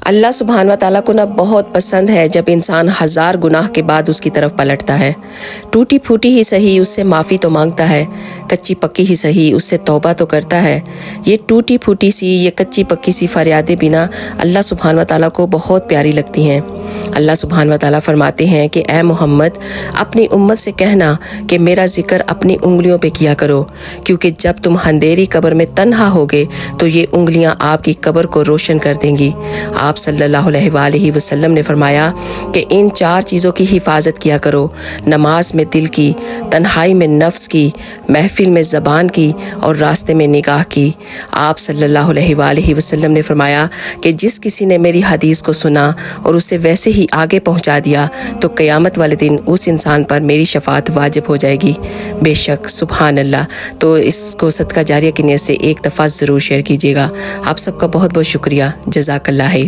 اللہ سبحانہ و تعالیٰ کو بہت پسند ہے جب انسان 1000 گناہ کے بعد اس کی طرف پلٹتا ہے، ٹوٹی پھوٹی ہی صحیح اس سے معافی تو مانگتا ہے، کچی پکی ہی صحیح اس سے توبہ تو کرتا ہے۔ یہ ٹوٹی پھوٹی سی، یہ کچی پکی سی فریادیں بنا اللہ سبحانہ و تعالیٰ کو بہت پیاری لگتی ہیں۔ اللہ سبحانہ و تعالیٰ فرماتے ہیں کہ اے محمد، اپنی امت سے کہنا کہ میرا ذکر اپنی انگلیوں پہ کیا کرو، کیونکہ جب تم اندھیری قبر میں تنہا ہوگے تو یہ انگلیاں آپ کی قبر کو روشن کر دیں گی۔ آپ صلی اللہ علیہ وآلہ وسلم نے فرمایا کہ ان 4 چیزوں کی حفاظت کیا کرو، نماز میں دل کی، تنہائی میں نفس کی، محفل میں زبان کی اور راستے میں نگاہ کی۔ آپ صلی اللہ علیہ وآلہ وسلم نے فرمایا کہ جس کسی نے میری حدیث کو سنا اور اسے ویسے ہی آگے پہنچا دیا تو قیامت والے دن اس انسان پر میری شفاعت واجب ہو جائے گی۔ بے شک سبحان اللہ۔ تو اس کو صدقہ جاریہ کی نیت سے ایک دفعہ ضرور شیئر کیجیے گا۔ آپ سب کا بہت بہت شکریہ۔ جزاک اللہ خیر۔